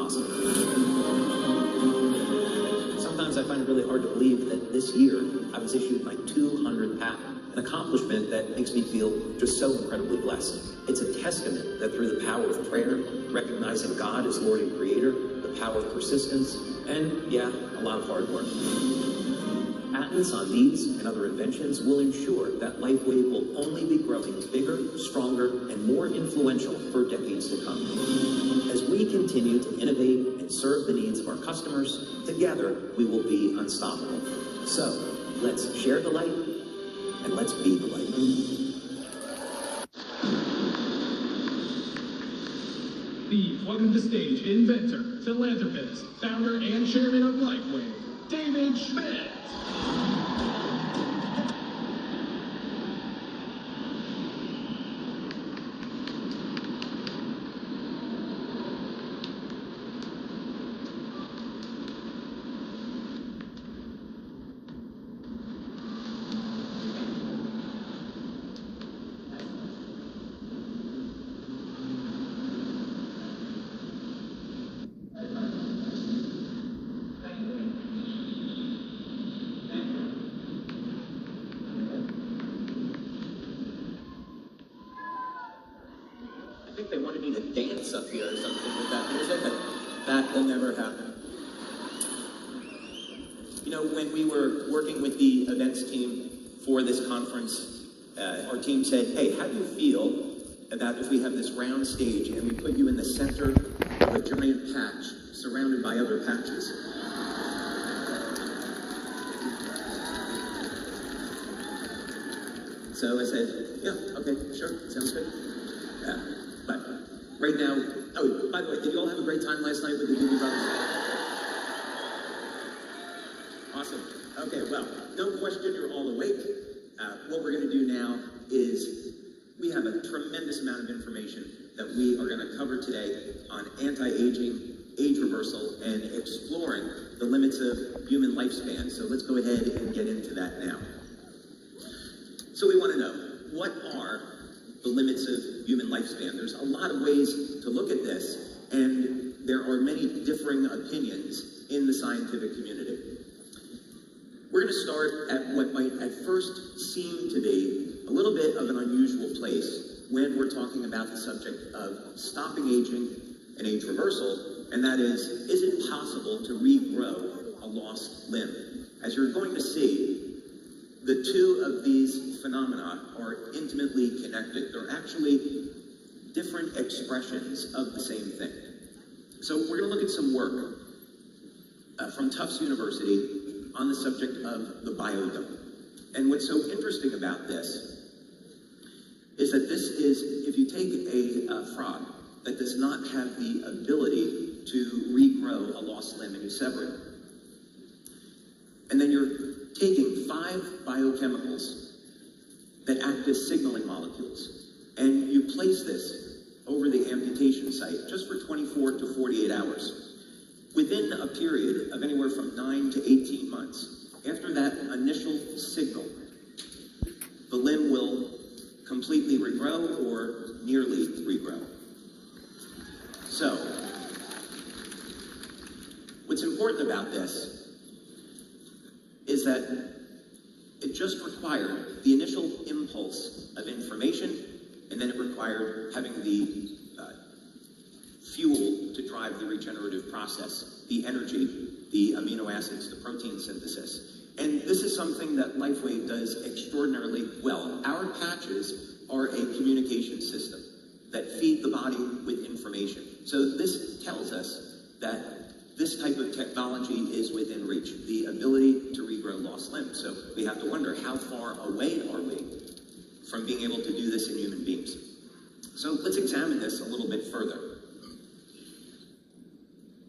possible. Sometimes I find it really hard to believe that this year I was issued my 200th patent, an accomplishment that makes me feel just so incredibly blessed. It's a testament that through the power of prayer, recognizing God as Lord and Creator, the power of persistence, and yeah, a lot of hard work. Patents on these and other inventions will ensure that LifeWave will only be growing bigger, stronger, and more influential for decades to come. As we continue to innovate and serve the needs of our customers, together we will be unstoppable. So, let's share the light, and let's be the light. Please welcome to the stage inventor, philanthropist, founder, and chairman of LifeWave, David Schmidt. I think they wanted me to dance up here or something with that music, but that will never happen. You know, when we were working with the events team for this conference, our team said, hey, how do you feel about if we have this round stage and we put you in the center of a giant patch surrounded by other patches? So I said, yeah, okay, sure, sounds good. But right now, oh, by the way, did you all have a great time last night with the Doobie Brothers? Awesome. Okay, well, no question you're all awake. What we're going to do now is we have a tremendous amount of information that we are going to cover today on anti-aging, age reversal, and exploring the limits of human lifespan. So let's go ahead and get into that now. So we want to know, what are the limits of human lifespan? There's a lot of ways to look at this, and there are many differing opinions in the scientific community. We're going to start at what might at first seem to be a little bit of an unusual place when we're talking about the subject of stopping aging and age reversal, and that is it possible to regrow a lost limb? As you're going to see, the two of these phenomena are intimately connected. They're actually different expressions of the same thing. So we're going to look at some work from Tufts University on the subject of the biodome. And what's so interesting about this is that this is, if you take a frog that does not have the ability to regrow a lost limb and you sever it, and then you're taking 5 biochemicals that act as signaling molecules, and you place this over the amputation site just for 24 to 48 hours. Within a period of anywhere from 9 to 18 months, after that initial signal, the limb will completely regrow or nearly regrow. So, what's important about this is that it just required the initial impulse of information, and then it required having the fuel to drive the regenerative process, the energy, the amino acids, the protein synthesis. And this is something that LifeWave does extraordinarily well. Our patches are a communication system that feed the body with information. So this tells us that this type of technology is within reach, the ability to regrow lost limbs. So we have to wonder, how far away are we from being able to do this in human beings? So let's examine this a little bit further.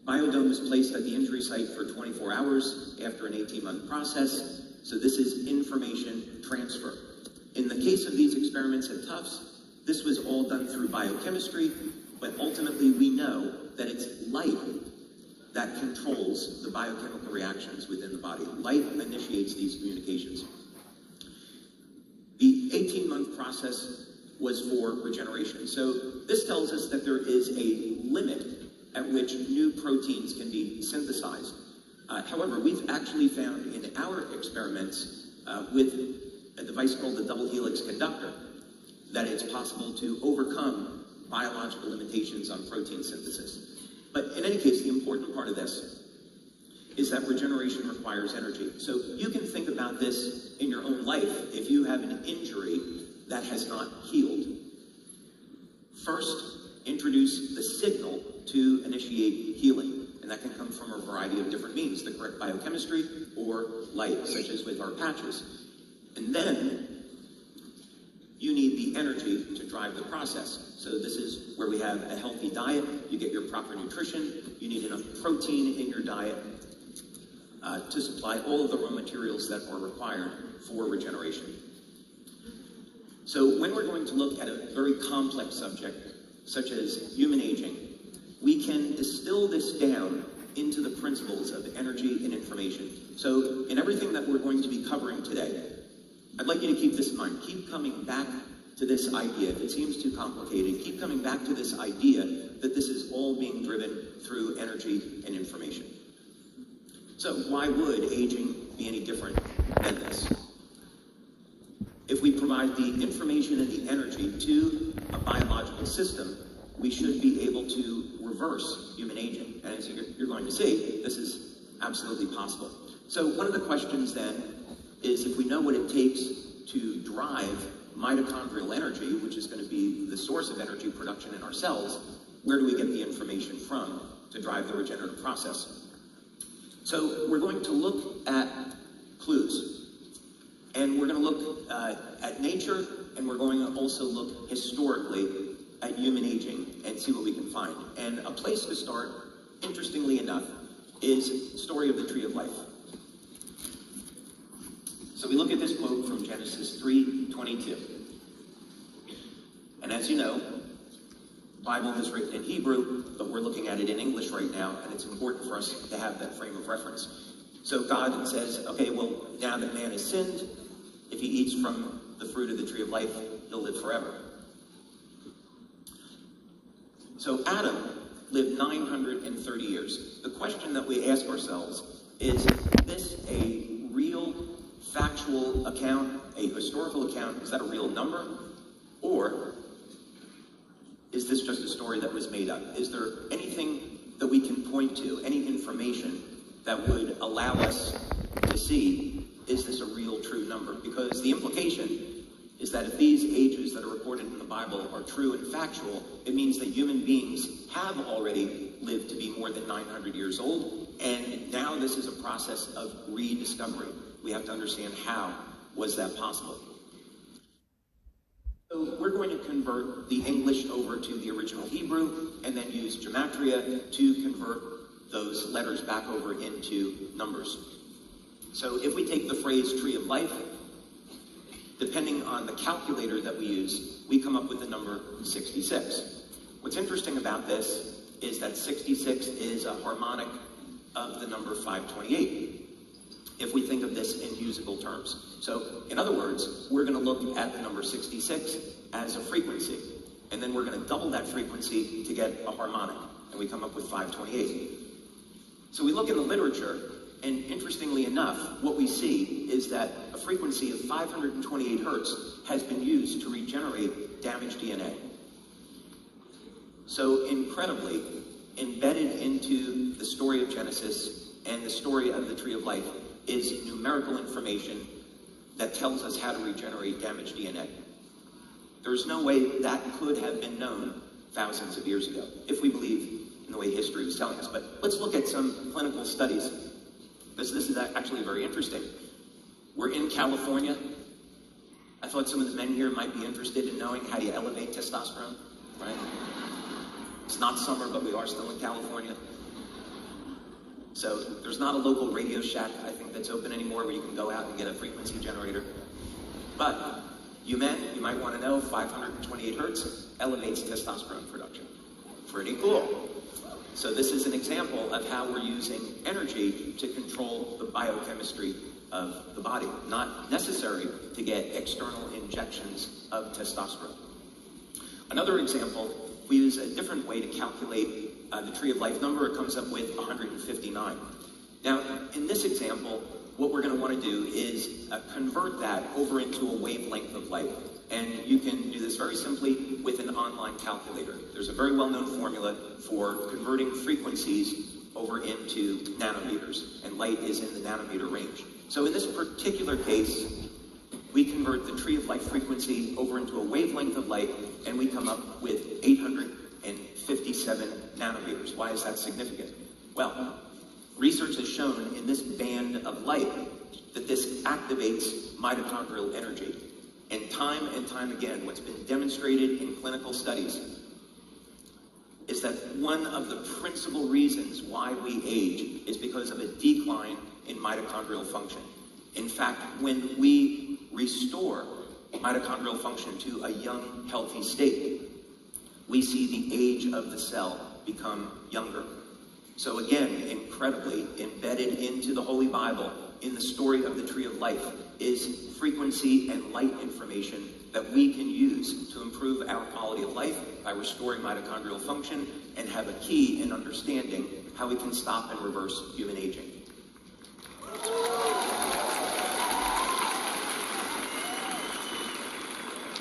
Biodome was placed at the injury site for 24 hours after an 18-month process. So this is information transfer. In the case of these experiments at Tufts, this was all done through biochemistry, but ultimately we know that it's light that controls the biochemical reactions within the body. Light initiates these communications. The 18-month process was for regeneration. So this tells us that there is a limit at which new proteins can be synthesized. However, we've actually found in our experiments with a device called the double helix conductor that it's possible to overcome biological limitations on protein synthesis. But in any case, the important part of this is that regeneration requires energy. So you can think about this in your own life if you have an injury that has not healed. First, introduce the signal to initiate healing, and that can come from a variety of different means, the correct biochemistry or light, such as with our patches. And then you need the energy to drive the process. So this is where we have a healthy diet, you get your proper nutrition, you need enough protein in your diet to supply all of the raw materials that are required for regeneration. So when we're going to look at a very complex subject, such as human aging, we can distill this down into the principles of energy and information. So in everything that we're going to be covering today, I'd like you to keep this in mind. Keep coming back to this idea. If it seems too complicated, keep coming back to this idea that this is all being driven through energy and information. So why would aging be any different than this? If we provide the information and the energy to a biological system, we should be able to reverse human aging. And as you're going to see, this is absolutely possible. So one of the questions then is, if we know what it takes to drive mitochondrial energy, which is going to be the source of energy production in our cells, where do we get the information from to drive the regenerative process? So we're going to look at clues, and we're going to look at nature, and we're going to also look historically at human aging and see what we can find. And a place to start, interestingly enough, is the story of the tree of life. So we look at this quote from Genesis 3:22. And as you know, the Bible is written in Hebrew, but we're looking at it in English right now, and it's important for us to have that frame of reference. So God says, okay, well, now that man has sinned, if he eats from the fruit of the tree of life, he'll live forever. So Adam lived 930 years. The question that we ask ourselves is this a real factual account, a historical account? Is that a real number? Or is this just a story that was made up? Is there anything that we can point to, any information that would allow us to see, is this a real true number? Because the implication is that if these ages that are recorded in the Bible are true and factual, it means that human beings have already lived to be more than 900 years old, and now this is a process of rediscovery. We have to understand how was that possible. So we're going to convert the English over to the original Hebrew, and then use gematria to convert those letters back over into numbers. So if we take the phrase tree of life, depending on the calculator that we use, we come up with the number 66. What's interesting about this is that 66 is a harmonic of the number 528, if we think of this in musical terms. So, in other words, we're going to look at the number 66 as a frequency, and then we're going to double that frequency to get a harmonic, and we come up with 528. So we look in the literature, and interestingly enough, what we see is that a frequency of 528 hertz has been used to regenerate damaged DNA. So incredibly, embedded into the story of Genesis and the story of the tree of life is numerical information that tells us how to regenerate damaged DNA. There's no way that could have been known thousands of years ago, if we believe in the way history is telling us. But let's look at some clinical studies. This is actually very interesting. We're in California. I thought some of the men here might be interested in knowing how you elevate testosterone, right? It's not summer, but we are still in California. So there's not a local Radio Shack, I think, that's open anymore where you can go out and get a frequency generator. But you men, you might want to know 528 hertz elevates testosterone production. Pretty cool. So this is an example of how we're using energy to control the biochemistry of the body, not necessary to get external injections of testosterone. Another example, we use a different way to calculate the tree of life number, it comes up with 159. Now, in this example, what we're going to want to do is convert that over into a wavelength of light. And you can do this very simply with an online calculator. There's a very well-known formula for converting frequencies over into nanometers, and light is in the nanometer range. So in this particular case, we convert the tree of life frequency over into a wavelength of light, and we come up with 857 nanometers. Why is that significant? Well, research has shown in this band of light that this activates mitochondrial energy. And time again, what's been demonstrated in clinical studies is that one of the principal reasons why we age is because of a decline in mitochondrial function. In fact, when we restore mitochondrial function to a young, healthy state, we see the age of the cell become younger. So again, incredibly embedded into the Holy Bible, in the story of the tree of life, is frequency and light information that we can use to improve our quality of life by restoring mitochondrial function and have a key in understanding how we can stop and reverse human aging.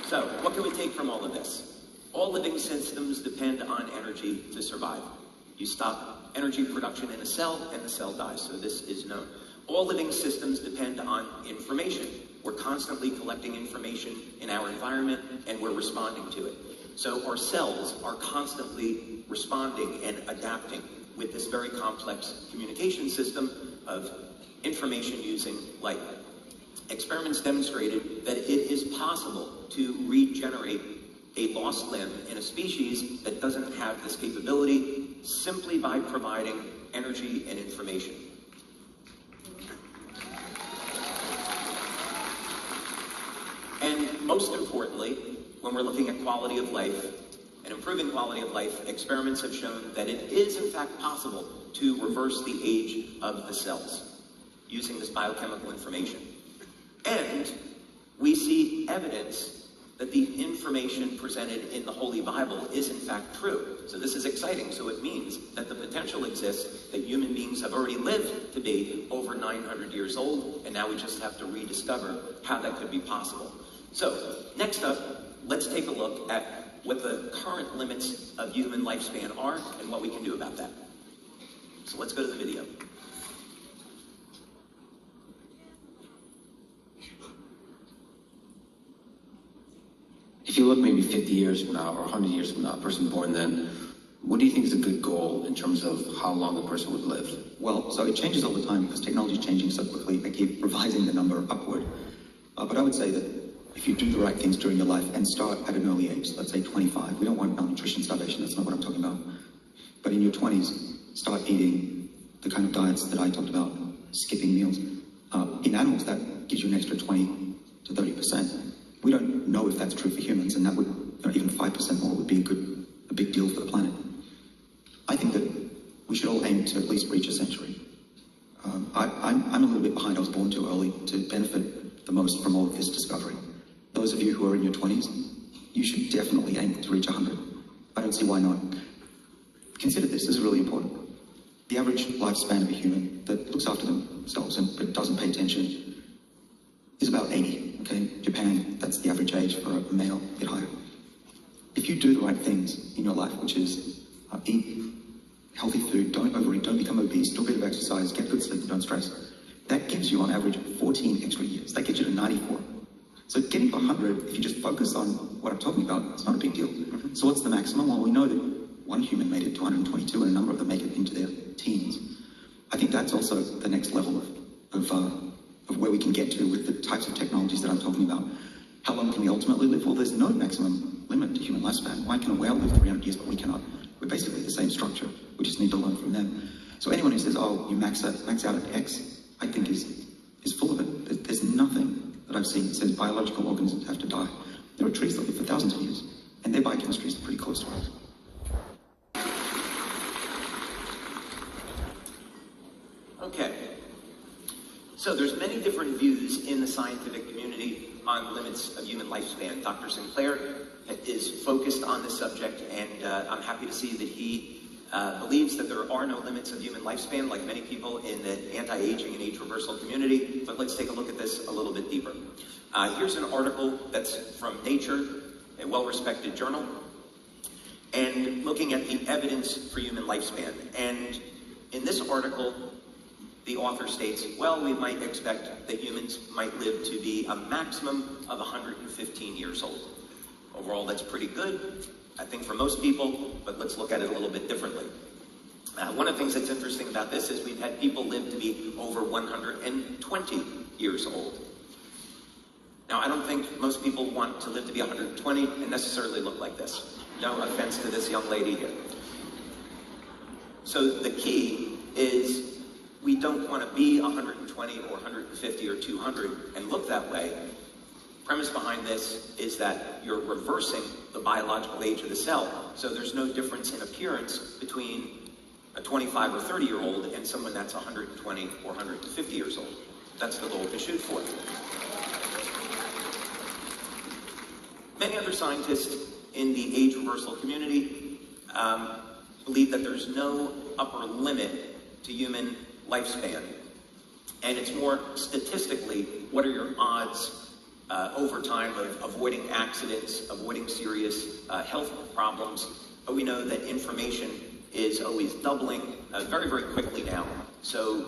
So, what can we take from all of this? All living systems depend on energy to survive. You stop energy production in a cell, and the cell dies, so this is known. All living systems depend on information. We're constantly collecting information in our environment, and we're responding to it. So our cells are constantly responding and adapting with this very complex communication system of information using light. Experiments demonstrated that it is possible to regenerate a lost limb in a species that doesn't have this capability simply by providing energy and information. And most importantly, when we're looking at quality of life and improving quality of life, experiments have shown that it is in fact possible to reverse the age of the cells using this biochemical information. And we see evidence that the information presented in the Holy Bible is in fact true. So this is exciting. So it means that the potential exists that human beings have already lived to be over 900 years old, and now we just have to rediscover how that could be possible. So next up, let's take a look at what the current limits of human lifespan are and what we can do about that. So let's go to the video. If you look maybe 50 years from now or 100 years from now, a person born then, what do you think is a good goal in terms of how long a person would live? Well, so it changes all the time because technology is changing so quickly. They keep revising the number upward. But I would say that if you do the right things during your life and start at an early age, let's say 25, we don't want malnutrition, starvation, that's not what I'm talking about. But in your 20s, start eating the kind of diets that I talked about, skipping meals. In animals, that gives you an extra 20 to 30%. We don't know if that's true for humans, and that would, even 5% more would be a big deal for the planet. I think that we should all aim to at least reach a century. I'm a little bit behind. I was born too early to benefit the most from all of this discovery. Those of you who are in your 20s, you should definitely aim to reach 100. I don't see why not. Consider this is really important. The average lifespan of a human that looks after themselves but doesn't pay attention is about 80, okay? Japan, that's the average age for a male, a bit higher. If you do the right things in your life, which is eat healthy food, don't overeat, don't become obese, do a bit of exercise, get good sleep, don't stress, that gives you on average 14 extra years. That gets you to 94. So getting to 100, if you just focus on what I'm talking about, it's not a big deal. So what's the maximum? Well, we know that one human made it to 122 and a number of them make it into their teens. I think that's also the next level of where we can get to with the types of technologies that I'm talking about. How long can we ultimately live? Well, there's no maximum limit to human lifespan. Why can a whale live 300 years but we cannot? We're basically the same structure. We just need to learn from them. So anyone who says, oh, you max out at X, I think is full of it. There's nothing that I've seen that says biological organisms have to die. There are trees that live for thousands of years, and their biochemistry is pretty close to ours. Okay. So there's many different views in the scientific community on limits of human lifespan. Dr. Sinclair is focused on this subject, and I'm happy to see that he believes that there are no limits of human lifespan, like many people in the anti-aging and age reversal community, but let's take a look at this a little bit deeper. Here's an article that's from Nature, a well-respected journal, and looking at the evidence for human lifespan. And in this article, the author states, well, we might expect that humans might live to be a maximum of 115 years old. Overall, that's pretty good, I think, for most people, but let's look at it a little bit differently. One of the things that's interesting about this is we've had people live to be over 120 years old. Now, I don't think most people want to live to be 120 and necessarily look like this. No offense to this young lady here. So the key is we don't want to be 120 or 150 or 200 and look that way. Premise behind this is that you're reversing the biological age of the cell, so there's no difference in appearance between a 25 or 30-year-old and someone that's 120 or 150 years old. That's the goal to shoot for. Many other scientists in the age reversal community believe that there's no upper limit to human lifespan, and it's more statistically, what are your odds over time of avoiding accidents, avoiding serious health problems. But we know that information is always doubling very, very quickly now. So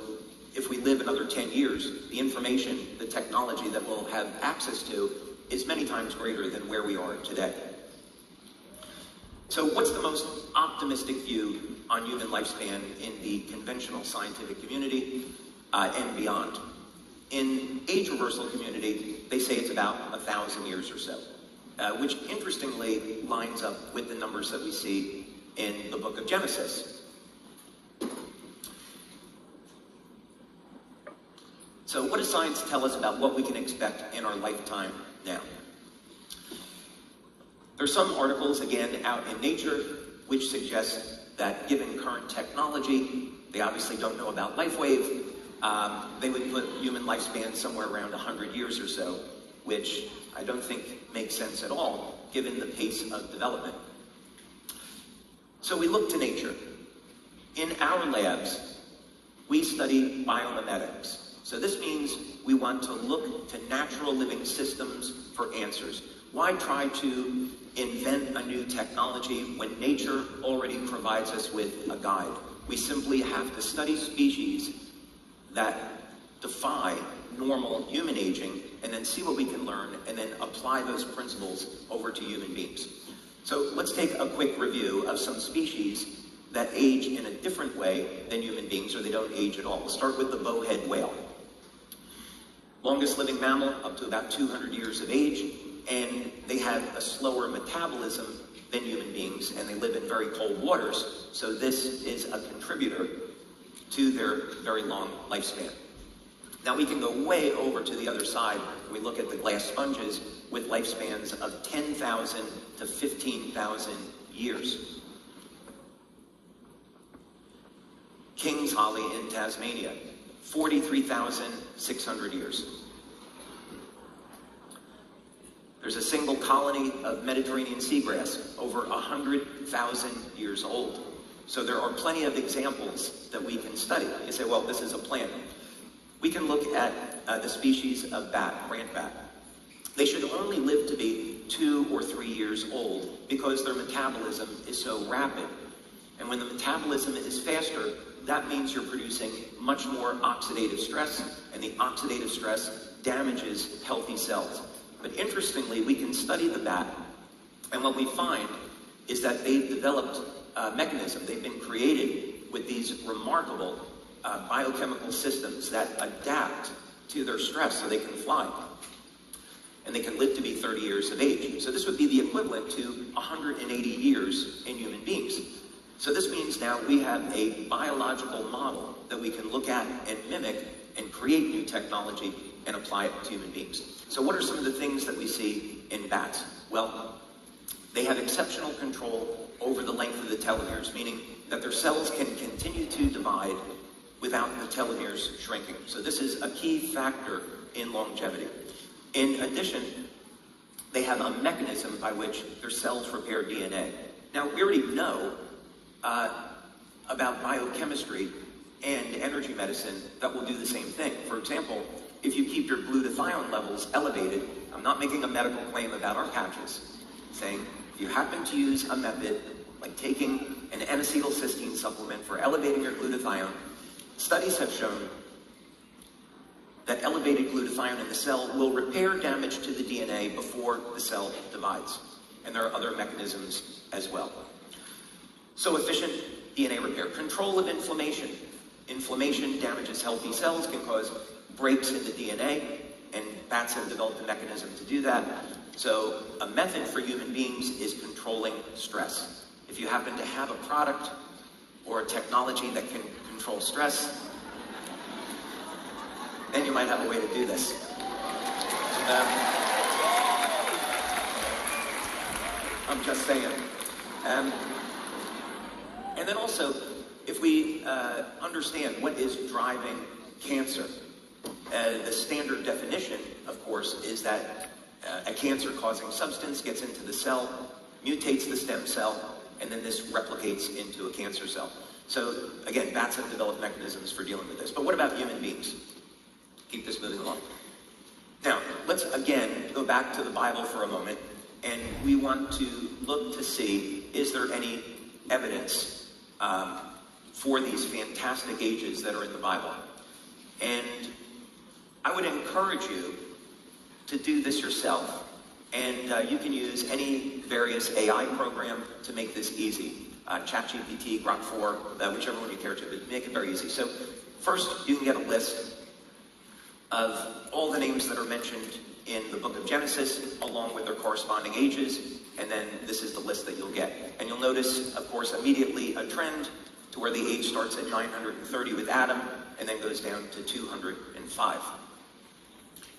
if we live another 10 years, the information, the technology that we'll have access to is many times greater than where we are today. So what's the most optimistic view on human lifespan in the conventional scientific community and beyond? In age reversal community, they say it's about 1,000 years or so, which interestingly lines up with the numbers that we see in the book of Genesis. So what does science tell us about what we can expect in our lifetime now? There's some articles, again, out in Nature, which suggest that given current technology, they obviously don't know about LifeWave, they would put human lifespan somewhere around 100 years or so, which I don't think makes sense at all, given the pace of development. So we look to nature. In our labs, we study biomimetics. So this means we want to look to natural living systems for answers. Why try to invent a new technology when nature already provides us with a guide? We simply have to study species that defy normal human aging and then see what we can learn and then apply those principles over to human beings. So let's take a quick review of some species that age in a different way than human beings, or they don't age at all. We'll start with the bowhead whale. Longest living mammal, up to about 200 years of age, and they have a slower metabolism than human beings, and they live in very cold waters, so this is a contributor to their very long lifespan. Now we can go way over to the other side when we look at the glass sponges with lifespans of 10,000 to 15,000 years. King's holly in Tasmania, 43,600 years. There's a single colony of Mediterranean seagrass, over 100,000 years old. So there are plenty of examples that we can study. You say, well, this is a plant. We can look at the species of bat, grant bat. They should only live to be 2 or 3 years old because their metabolism is so rapid. And when the metabolism is faster, that means you're producing much more oxidative stress, and the oxidative stress damages healthy cells. But interestingly, we can study the bat, and what we find is that they've developed a mechanism. They've been created with these remarkable biochemical systems that adapt to their stress so they can fly. And they can live to be 30 years of age. So this would be the equivalent to 180 years in human beings. So this means now we have a biological model that we can look at and mimic and create new technology and apply it to human beings. So what are some of the things that we see in bats? Well, they have exceptional control over the length of the telomeres, meaning that their cells can continue to divide without the telomeres shrinking. So this is a key factor in longevity. In addition, they have a mechanism by which their cells repair DNA. Now, we already know about biochemistry and energy medicine that will do the same thing. For example, if you keep your glutathione levels elevated, I'm not making a medical claim about our patches, saying if you happen to use a method like taking an N-acetylcysteine supplement for elevating your glutathione, studies have shown that elevated glutathione in the cell will repair damage to the DNA before the cell divides. And there are other mechanisms as well. So efficient DNA repair. Control of inflammation. Inflammation damages healthy cells, can cause breaks in the DNA, and bats have developed a mechanism to do that. So a method for human beings is controlling stress. If you happen to have a product or a technology that can control stress, then you might have a way to do this. I'm just saying. And then also, if we understand what is driving cancer, the standard definition, of course, is that a cancer-causing substance gets into the cell, mutates the stem cell, and then this replicates into a cancer cell. So, again, bats have developed mechanisms for dealing with this. But what about human beings? Keep this moving along. Now, let's again go back to the Bible for a moment, and we want to look to see, is there any evidence for these fantastic ages that are in the Bible? And I would encourage you to do this yourself. And you can use any various AI program to make this easy. ChatGPT, Grok 4, whichever one you care to, but make it very easy. So first, you can get a list of all the names that are mentioned in the book of Genesis, along with their corresponding ages, and then this is the list that you'll get. And you'll notice, of course, immediately a trend to where the age starts at 930 with Adam, and then goes down to 205.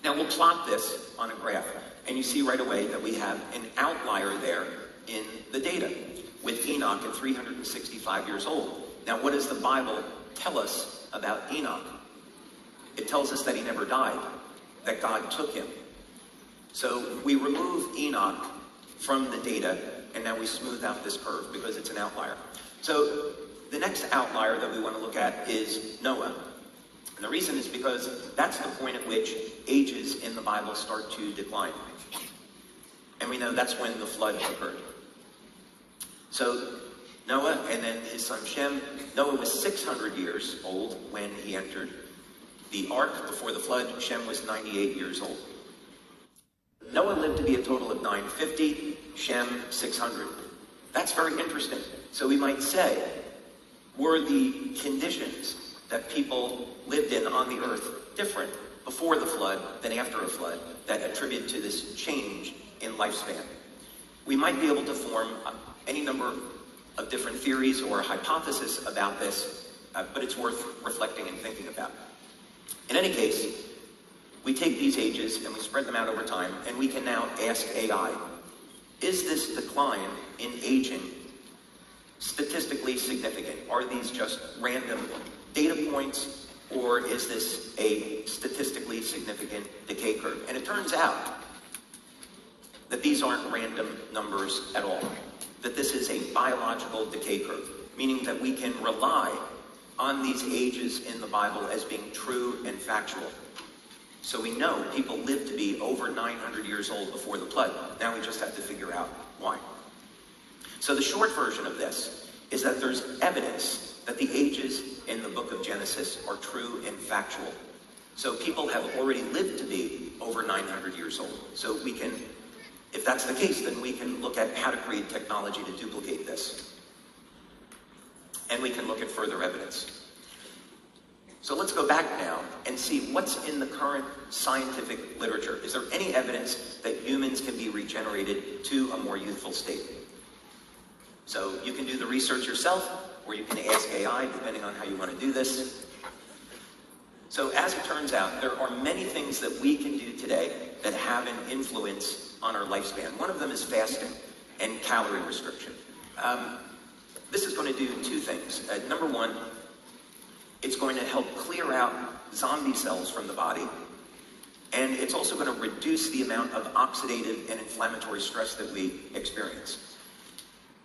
Now we'll plot this on a graph, and you see right away that we have an outlier there in the data, with Enoch at 365 years old. Now what does the Bible tell us about Enoch? It tells us that he never died, that God took him. So we remove Enoch from the data, and now we smooth out this curve because it's an outlier. So the next outlier that we want to look at is Noah. And the reason is because that's the point at which ages in the Bible start to decline. And we know that's when the flood occurred. So Noah and then his son Shem. Noah was 600 years old when he entered the ark before the flood. Shem was 98 years old. Noah lived to be a total of 950, Shem 600. That's very interesting. So we might say, were the conditions that people lived in on the earth different before the flood than after a flood that attribute to this change in lifespan? We might be able to form any number of different theories or hypotheses about this, but it's worth reflecting and thinking about. In any case, we take these ages and we spread them out over time, and we can now ask AI, is this decline in aging statistically significant? Are these just random data points, or is this a statistically significant decay curve? And it turns out that these aren't random numbers at all, that this is a biological decay curve, meaning that we can rely on these ages in the Bible as being true and factual. So we know people lived to be over 900 years old before the flood. Now we just have to figure out why. So the short version of this is that there's evidence that the ages in the book of Genesis are true and factual. So people have already lived to be over 900 years old. So we can, if that's the case, then we can look at how to create technology to duplicate this. And we can look at further evidence. So let's go back now and see what's in the current scientific literature. Is there any evidence that humans can be regenerated to a more youthful state? So you can do the research yourself, or you can ask AI, depending on how you want to do this. So as it turns out, there are many things that we can do today that have an influence on our lifespan. One of them is fasting and calorie restriction. This is going to do two things. Number one, it's going to help clear out zombie cells from the body, and it's also going to reduce the amount of oxidative and inflammatory stress that we experience.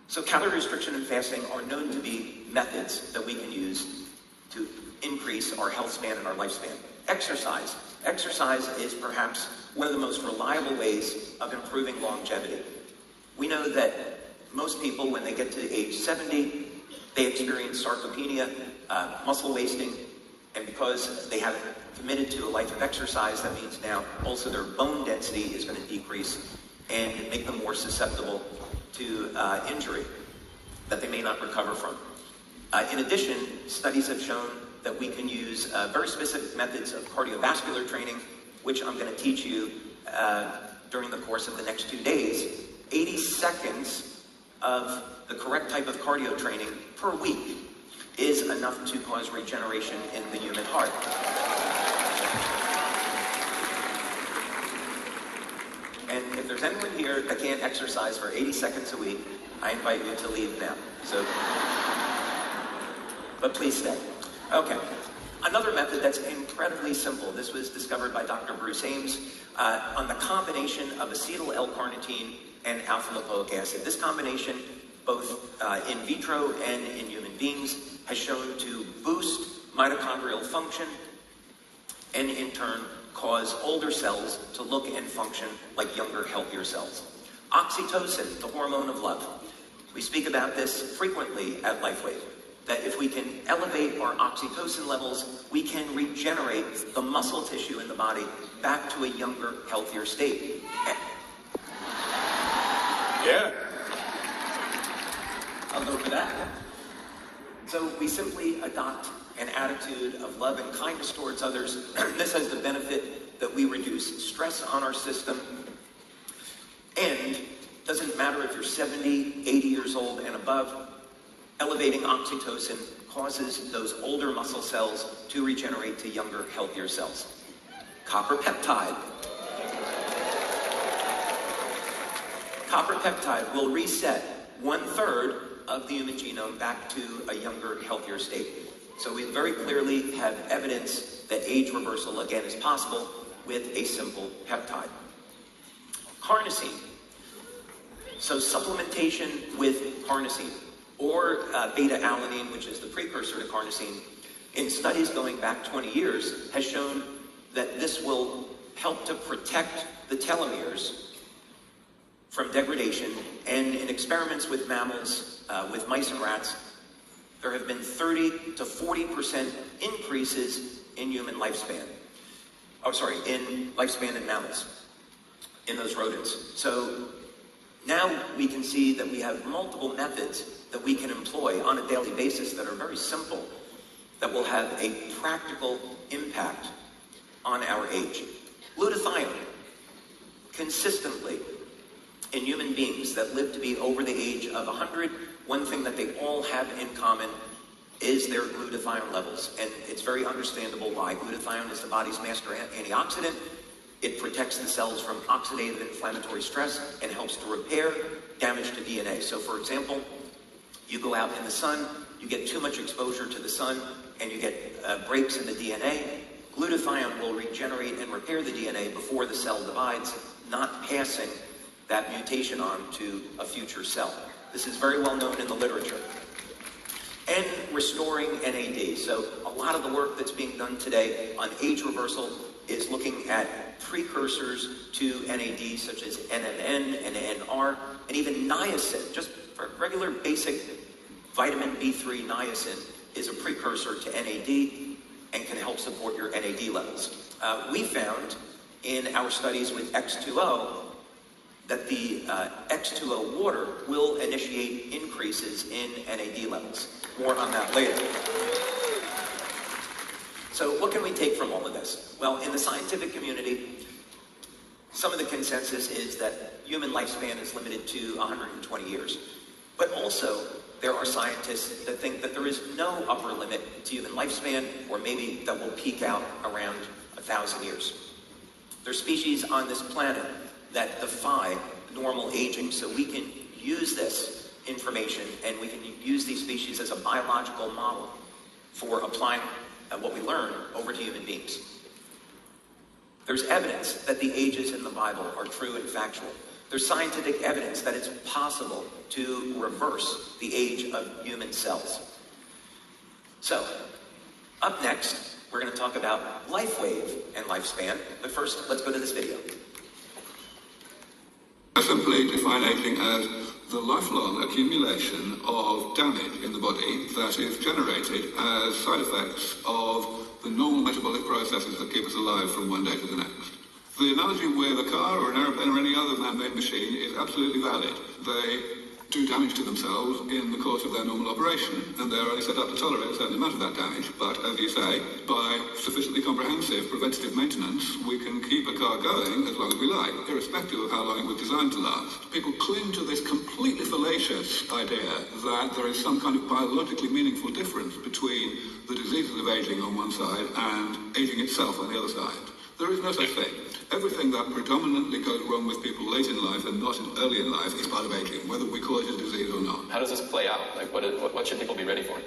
So calorie restriction and fasting are known to be methods that we can use to increase our health span and our lifespan. Exercise. Exercise is perhaps one of the most reliable ways of improving longevity. We know that most people, when they get to age 70, they experience sarcopenia, muscle wasting, and because they haven't committed to a life of exercise, that means now also their bone density is going to decrease and make them more susceptible to injury that they may not recover from. In addition, studies have shown that we can use very specific methods of cardiovascular training, which I'm going to teach you during the course of the next 2 days. 80 seconds of the correct type of cardio training per week is enough to cause regeneration in the human heart. And if there's anyone here that can't exercise for 80 seconds a week, I invite you to leave now. But please stay. Okay. Another method that's incredibly simple, this was discovered by Dr. Bruce Ames, on the combination of acetyl L-carnitine and alpha-lipoic acid. This combination, both in vitro and in human beings, has shown to boost mitochondrial function and in turn cause older cells to look and function like younger, healthier cells. Oxytocin, the hormone of love. We speak about this frequently at LifeWave, that if we can elevate our oxytocin levels, we can regenerate the muscle tissue in the body back to a younger, healthier state. Yeah. I'll go for that. So we simply adopt an attitude of love and kindness towards others. This has the benefit that we reduce stress on our system. And doesn't matter if you're 70, 80 years old and above, elevating oxytocin causes those older muscle cells to regenerate to younger, healthier cells. Copper peptide. Copper peptide will reset 1/3 of the human genome back to a younger, healthier state. So we very clearly have evidence that age reversal, again, is possible with a simple peptide. Carnosine. So supplementation with carnosine, or beta-alanine, which is the precursor to carnosine, in studies going back 20 years, has shown that this will help to protect the telomeres from degradation. And in experiments with mammals, with mice and rats, there have been 30 to 40% increases in human lifespan. In lifespan in mammals, in those rodents. So now we can see that we have multiple methods that we can employ on a daily basis that are very simple, that will have a practical impact on our age. Glutathione, consistently in human beings that live to be over the age of 100, one thing that they all have in common is their glutathione levels. And it's very understandable why. Glutathione is the body's master antioxidant. It protects the cells from oxidative inflammatory stress and helps to repair damage to DNA. So for example, you go out in the sun, you get too much exposure to the sun, and you get breaks in the DNA. Glutathione will regenerate and repair the DNA before the cell divides, not passing that mutation on to a future cell. This is very well known in the literature. And restoring NAD. So a lot of the work that's being done today on age reversal is looking at precursors to NAD, such as NMN, NR, and even niacin. Just for regular basic vitamin B3 niacin is a precursor to NAD and can help support your NAD levels. We found in our studies with X2O that the X2O water will initiate increases in NAD levels. More on that later. So what can we take from all of this? Well, in the scientific community, some of the consensus is that human lifespan is limited to 120 years. But also, there are scientists that think that there is no upper limit to human lifespan, or maybe that will peak out around 1,000 years. There's species on this planet that defy normal aging, so we can use this information and we can use these species as a biological model for applying what we learn over to human beings. There's evidence that the ages in the Bible are true and factual. There's scientific evidence that it's possible to reverse the age of human cells. So, up next, we're going to talk about life wave and lifespan. But first, let's go to this video. I simply define aging as the lifelong accumulation of damage in the body that is generated as side effects of the normal metabolic processes that keep us alive from one day to the next. The analogy with a car or an aeroplane or any other man-made machine is absolutely valid. They do damage to themselves in the course of their normal operation, and they're only set up to tolerate a certain amount of that damage. But, as you say, by sufficiently comprehensive preventative maintenance, we can keep a car going as long as we like, irrespective of how long it was designed to last. People cling to this completely fallacious idea that there is some kind of biologically meaningful difference between the diseases of aging on one side and aging itself on the other side. There is no such thing. Everything that predominantly goes wrong with people late in life and not early in life is part of aging, whether we call it a disease or not. How does this play out? Like, what should people be ready for?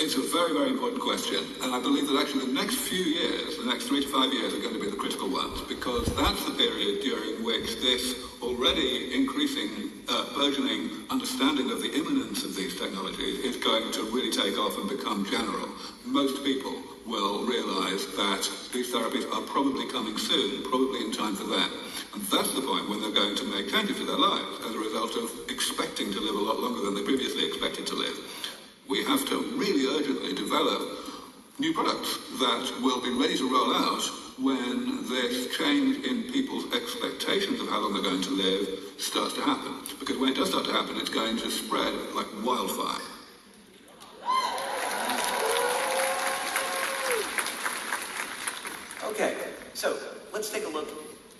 It's a very, very important question, and I believe that actually the next few years, the next 3 to 5 years, are going to be the critical ones, because that's the period during which this already increasing, burgeoning understanding of the imminence of these technologies is going to really take off and become general. Most people will realize that these therapies are probably coming soon, probably in time for them. And that's the point when they're going to make changes to their lives as a result of expecting to live a lot longer than they previously expected to live. We have to really urgently develop new products that will be ready to roll out when this change in people's expectations of how long they're going to live starts to happen. Because when it does start to happen, it's going to spread like wildfire. Okay, so let's take a look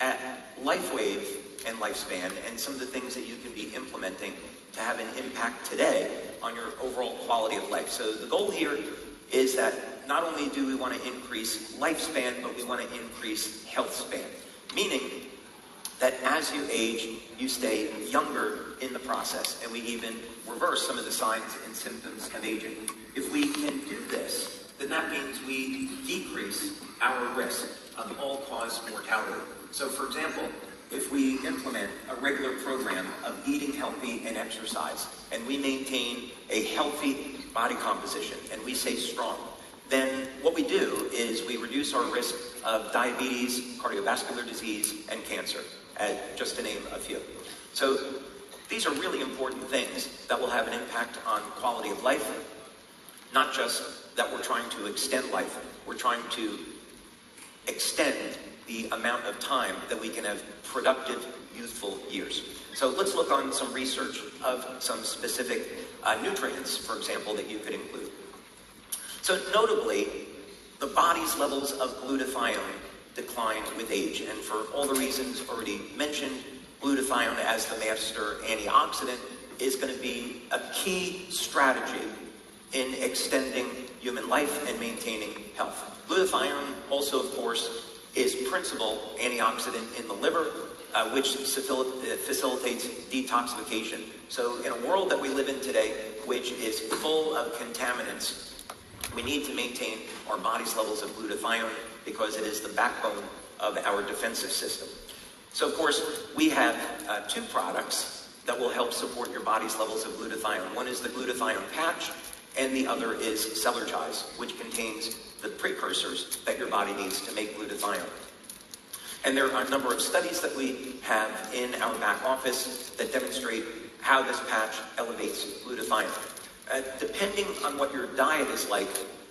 at life wave and lifespan and some of the things that you can be implementing to have an impact today on your overall quality of life. So the goal here is that not only do we want to increase lifespan, but we want to increase health span, meaning that as you age, you stay younger in the process, and we even reverse some of the signs and symptoms of aging. If we can do this, then that means we decrease our risk of all-cause mortality. So, for example, if we implement a regular program of eating healthy and exercise, and we maintain a healthy body composition, and we stay strong, then what we do is we reduce our risk of diabetes, cardiovascular disease, and cancer, just to name a few. So these are really important things that will have an impact on quality of life, not just that we're trying to extend life, we're trying to extend the amount of time that we can have productive, youthful years. So let's look on some research of some specific nutrients, for example, that you could include. So notably, the body's levels of glutathione decline with age, and for all the reasons already mentioned, glutathione as the master antioxidant is going to be a key strategy in extending human life and maintaining health. Glutathione also, of course, is principal antioxidant in the liver, which facilitates detoxification. So in a world that we live in today, which is full of contaminants, we need to maintain our body's levels of glutathione because it is the backbone of our defensive system. So of course, we have two products that will help support your body's levels of glutathione. One is the glutathione patch, and the other is Celergize, which contains the precursors that your body needs to make glutathione. And there are a number of studies that we have in our back office that demonstrate how this patch elevates glutathione. Depending on what your diet is like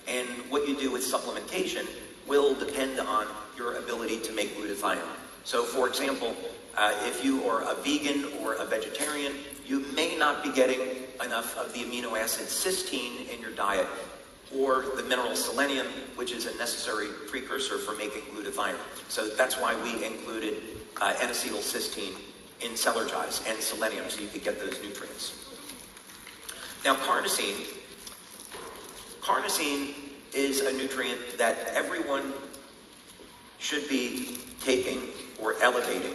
and what you do with supplementation will depend on your ability to make glutathione. So for example, if you are a vegan or a vegetarian, you may not be getting enough of the amino acid cysteine in your diet, or the mineral selenium, which is a necessary precursor for making glutathione. So that's why we included N-acetylcysteine in Celergize and selenium, so you could get those nutrients. Now, carnosine is a nutrient that everyone should be taking or elevating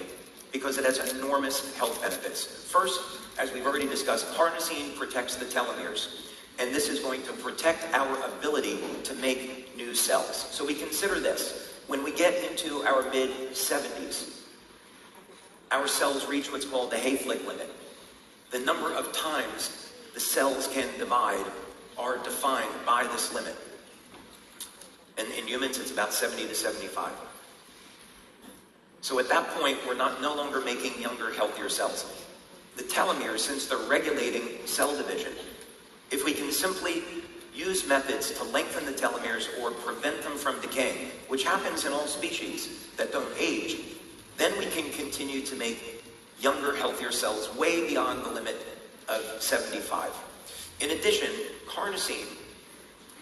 because it has enormous health benefits. First, as we've already discussed, carnosine protects the telomeres, and this is going to protect our ability to make new cells. So we consider this. When we get into our mid-70s, our cells reach what's called the Hayflick limit. The number of times the cells can divide are defined by this limit. And in humans, it's about 70 to 75. So at that point, we're no longer making younger, healthier cells. The telomeres, since they're regulating cell division, if we can simply use methods to lengthen the telomeres or prevent them from decaying, which happens in all species that don't age, then we can continue to make younger, healthier cells way beyond the limit of 75. In addition, carnosine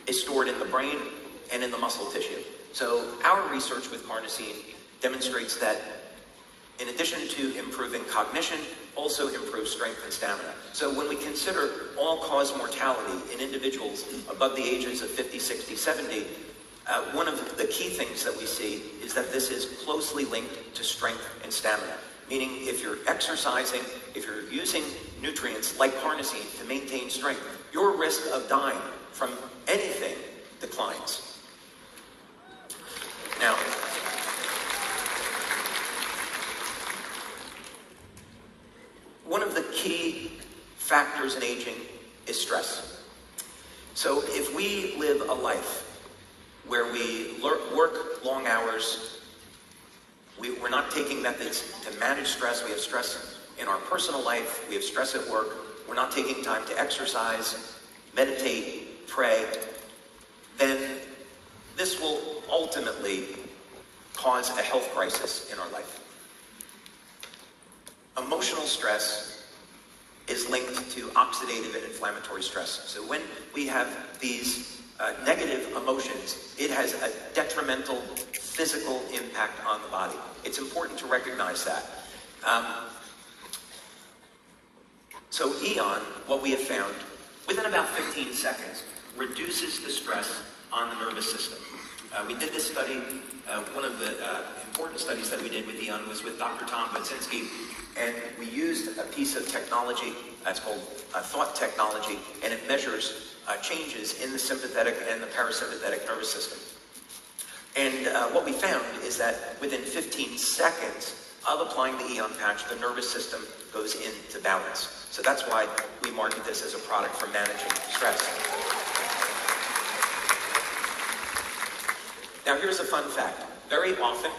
is stored in the brain and in the muscle tissue. So our research with carnosine demonstrates that in addition to improving cognition, also improves strength and stamina. So when we consider all-cause mortality in individuals above the ages of 50, 60, 70, one of the key things that we see is that this is closely linked to strength and stamina. Meaning if you're exercising, if you're using nutrients like carnosine to maintain strength, your risk of dying from anything declines. Now, one of the key factors in aging is stress. So if we live a life where we work long hours, we're not taking methods to manage stress, we have stress in our personal life, we have stress at work, we're not taking time to exercise, meditate, pray, then this will ultimately cause a health crisis in our life. Emotional stress is linked to oxidative and inflammatory stress. So when we have these negative emotions, it has a detrimental physical impact on the body. It's important to recognize that. So Eon, what we have found, within about 15 seconds, reduces the stress on the nervous system. We did this study, one of the important studies that we did with Eon was with Dr. Tom Budzinski, and we used a piece of technology that's called thought technology, and it measures changes in the sympathetic and the parasympathetic nervous system. And what we found is that within 15 seconds of applying the Eon patch, the nervous system goes into balance. So that's why we market this as a product for managing stress. Now here's a fun fact. Very often,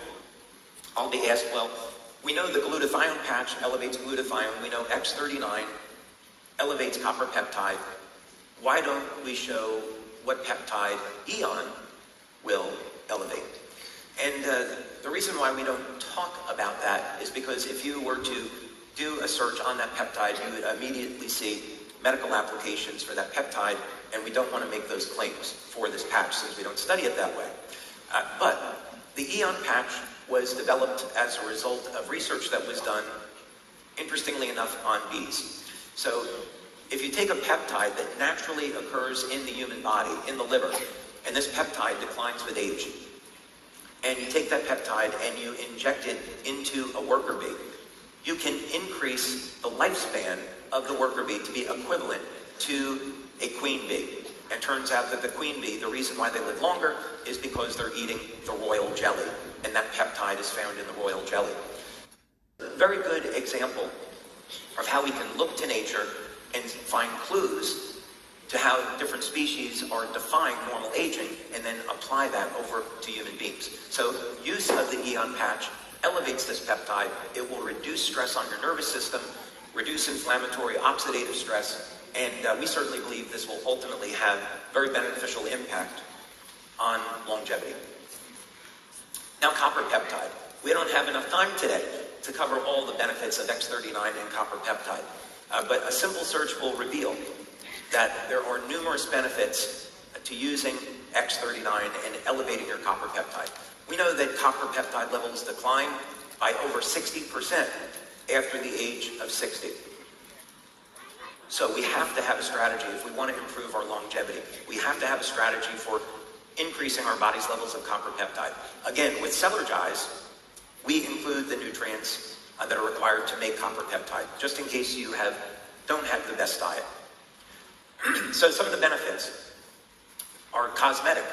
I'll be asked, well, we know the glutathione patch elevates glutathione. We know X39 elevates copper peptide. Why don't we show what peptide Eon will elevate? And the reason why we don't talk about that is because if you were to do a search on that peptide, you would immediately see medical applications for that peptide, and we don't want to make those claims for this patch since we don't study it that way. But the Eon patch was developed as a result of research that was done, interestingly enough, on bees. So if you take a peptide that naturally occurs in the human body, in the liver, and this peptide declines with age, and you take that peptide and you inject it into a worker bee, you can increase the lifespan of the worker bee to be equivalent to a queen bee. And turns out that the queen bee, the reason why they live longer is because they're eating the royal jelly, and that peptide is found in the royal jelly. A very good example of how we can look to nature and find clues to how different species are defying normal aging and then apply that over to human beings. So use of the Eon patch elevates this peptide. It will reduce stress on your nervous system, reduce inflammatory oxidative stress, and we certainly believe this will ultimately have very beneficial impact on longevity. Now, copper peptide. We don't have enough time today to cover all the benefits of X39 and copper peptide, but a simple search will reveal that there are numerous benefits to using X39 and elevating your copper peptide. We know that copper peptide levels decline by over 60% after the age of 60. So we have to have a strategy if we want to improve our longevity. We have to have a strategy for increasing our body's levels of copper peptide. Again, with Celergize, we include the nutrients that are required to make copper peptide, just in case you don't have the best diet. So some of the benefits are cosmetic,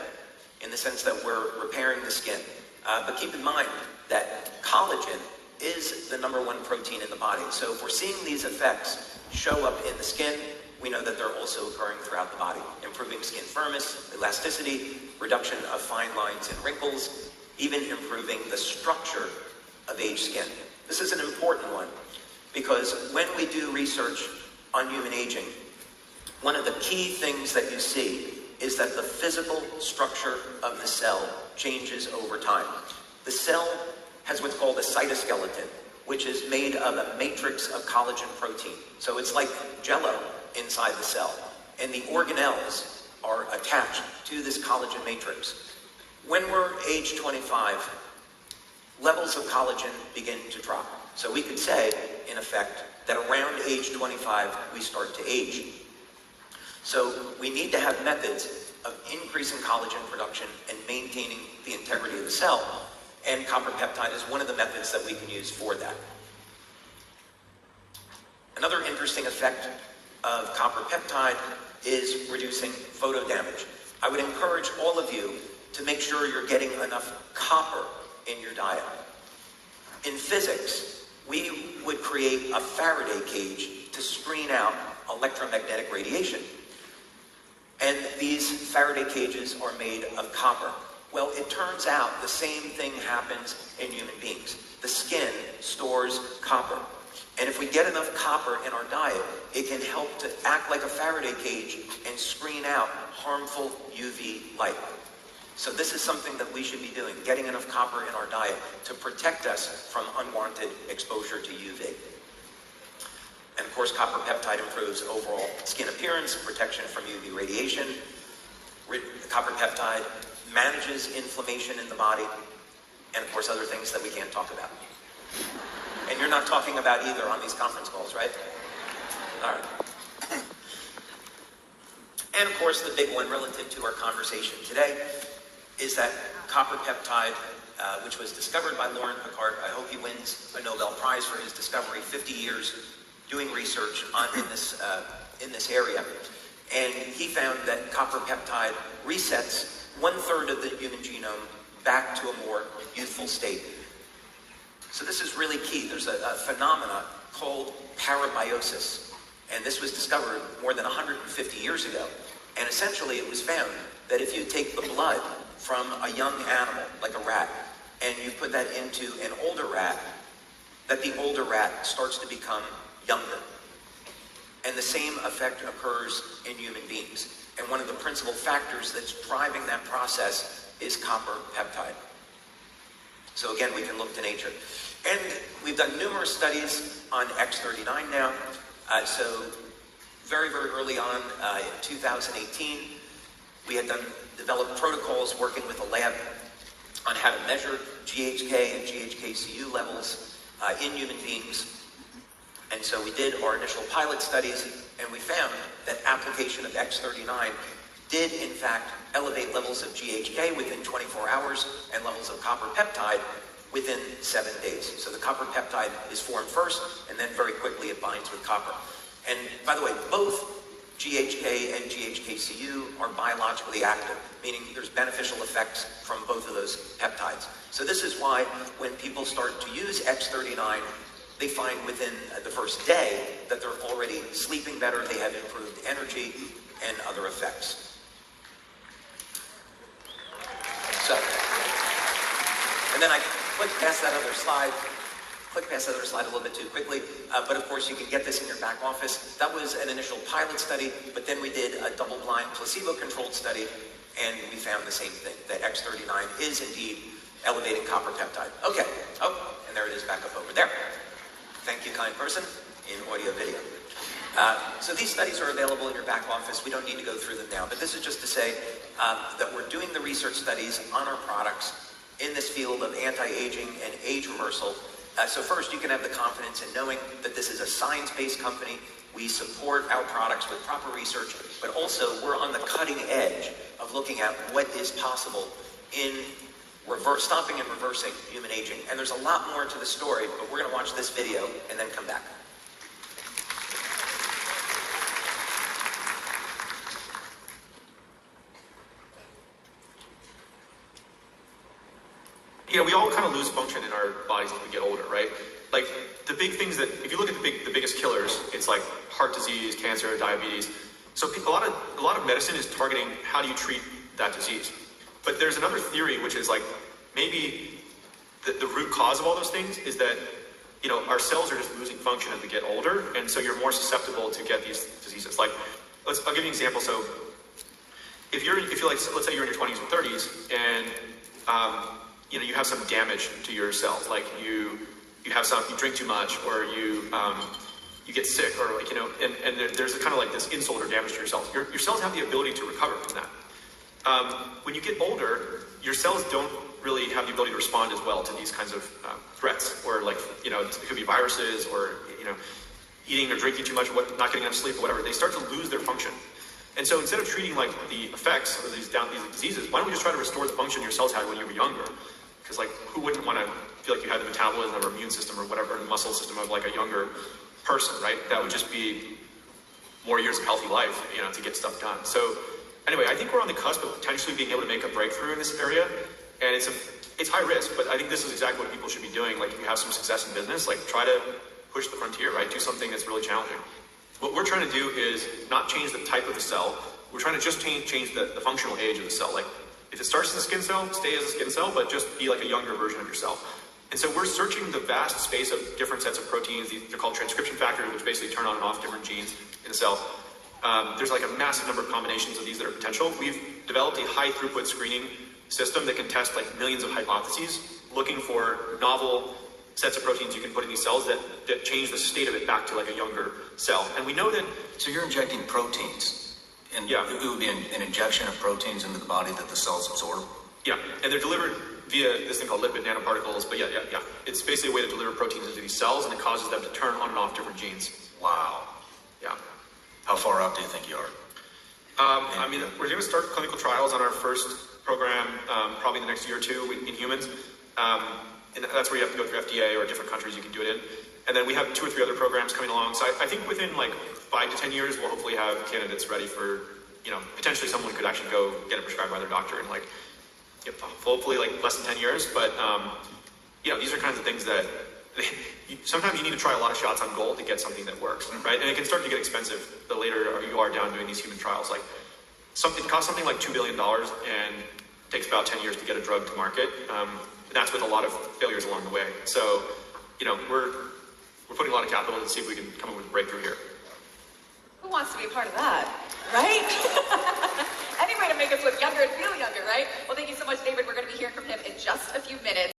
in the sense that we're repairing the skin. But keep in mind that collagen is the #1 protein in the body. So if we're seeing these effects show up in the skin, we know that they're also occurring throughout the body, improving skin firmness, elasticity, reduction of fine lines and wrinkles, even improving the structure of aged skin. This is an important one because when we do research on human aging, one of the key things that you see is that the physical structure of the cell changes over time. The cell has what's called a cytoskeleton, which is made of a matrix of collagen protein. So it's like jello inside the cell, and the organelles are attached to this collagen matrix. When we're age 25, levels of collagen begin to drop. So we could say, in effect, that around age 25, we start to age. So we need to have methods of increasing collagen production and maintaining the integrity of the cell, and copper peptide is one of the methods that we can use for that. Another interesting effect of copper peptide is reducing photo damage. I would encourage all of you to make sure you're getting enough copper in your diet. In physics, we would create a Faraday cage to screen out electromagnetic radiation. And these Faraday cages are made of copper. Well, it turns out the same thing happens in human beings. The skin stores copper. And if we get enough copper in our diet, it can help to act like a Faraday cage and screen out harmful UV light. So this is something that we should be doing, getting enough copper in our diet to protect us from unwanted exposure to UV. And of course, copper peptide improves overall skin appearance, protection from UV radiation. Copper peptide manages inflammation in the body, and of course, other things that we can't talk about. And you're not talking about either on these conference calls, right? All right. And of course, the big one relative to our conversation today is that copper peptide, which was discovered by Laurent Picard. I hope he wins a Nobel Prize for his discovery. 50 years doing research in this area. And he found that copper peptide resets 1/3 of the human genome back to a more youthful state. So this is really key. There's a phenomena called parabiosis. And this was discovered more than 150 years ago. And essentially it was found that if you take the blood from a young animal, like a rat, and you put that into an older rat, that the older rat starts to become younger. And the same effect occurs in human beings. And one of the principal factors that's driving that process is copper peptide. So again, we can look to nature. And we've done numerous studies on X39 now. So very, very early on in 2018, we had developed protocols working with a lab on how to measure GHK and GHK-Cu levels in human beings. And so we did our initial pilot studies, and we found that application of X39 did, in fact, elevate levels of GHK within 24 hours and levels of copper peptide within 7 days. So the copper peptide is formed first, and then very quickly it binds with copper. And by the way, both GHK and GHK-Cu are biologically active, meaning there's beneficial effects from both of those peptides. So this is why when people start to use X39, they find within the first day that they're already sleeping better, they have improved energy, and other effects. So, and then I clicked past that other slide a little bit too quickly, but of course you can get this in your back office. That was an initial pilot study, but then we did a double-blind placebo-controlled study, and we found the same thing, that X39 is indeed elevating copper peptide. Okay, oh, and there it is back up over there. Thank you, kind person, in audio video. So these studies are available in your back office. We don't need to go through them now, but this is just to say that we're doing the research studies on our products in this field of anti-aging and age reversal. So first, you can have the confidence in knowing that this is a science-based company. We support our products with proper research, but also we're on the cutting edge of looking at what is possible in stopping and reversing human aging. And there's a lot more to the story, but we're going to watch this video and then come back. we all kind of lose function in our bodies as we get older, right? Like the big things that, if you look at the biggest killers, it's like heart disease, cancer, diabetes. So a lot of medicine is targeting how do you treat that disease. But there's another theory, which is like maybe the root cause of all those things is that our cells are just losing function as we get older, and so you're more susceptible to get these diseases. Like, I'll give you an example. So, if you're like, let's say you're in your 20s or 30s, and you have some damage to your cells, like you drink too much, or you get sick, or like and there's a kind of like this insult or damage to your cells. Your cells have the ability to recover from that. When you get older, your cells don't really have the ability to respond as well to these kinds of threats, or like, it could be viruses, or, eating or drinking too much, not getting enough sleep, or whatever. They start to lose their function. And so instead of treating like the effects of these diseases, why don't we just try to restore the function your cells had when you were younger? Because like, who wouldn't want to feel like you had the metabolism or immune system or whatever, muscle system of like a younger person, right? That would just be more years of healthy life, to get stuff done. So anyway, I think we're on the cusp of potentially being able to make a breakthrough in this area. And it's high risk, but I think this is exactly what people should be doing. Like, if you have some success in business, like, try to push the frontier, right? Do something that's really challenging. What we're trying to do is not change the type of the cell. We're trying to just change the functional age of the cell. Like, if it starts as a skin cell, stay as a skin cell, but just be like a younger version of yourself. And so we're searching the vast space of different sets of proteins. They're called transcription factors, which basically turn on and off different genes in the cell. There's like a massive number of combinations of these that are potential. We've developed a high throughput screening system that can test like millions of hypotheses, looking for novel sets of proteins you can put in these cells that change the state of it back to like a younger cell. And we know that... So you're injecting proteins, and yeah, it would be an injection of proteins into the body that the cells absorb? Yeah, and they're delivered via this thing called lipid nanoparticles, but yeah. It's basically a way to deliver proteins into these cells, and it causes them to turn on and off different genes. Wow. Yeah. How far out do you think you are? I mean, we're going to start clinical trials on our first program probably in the next year or two in humans. And that's where you have to go through FDA, or different countries you can do it in. And then we have 2 or 3 other programs coming along. So I think within like 5 to 10 years, we'll hopefully have candidates ready for, potentially someone could actually go get it prescribed by their doctor in like, hopefully like less than 10 years. But, these are kinds of things that sometimes you need to try a lot of shots on goal to get something that works, right? And it can start to get expensive the later you are down doing these human trials. Like, it costs something like $2 billion and takes about 10 years to get a drug to market. And that's with a lot of failures along the way. So, we're putting a lot of capital to see if we can come up with a breakthrough here. Who wants to be a part of that, right? Any way to make us look younger and feel younger, right? Well, thank you so much, David. We're going to be hearing from him in just a few minutes.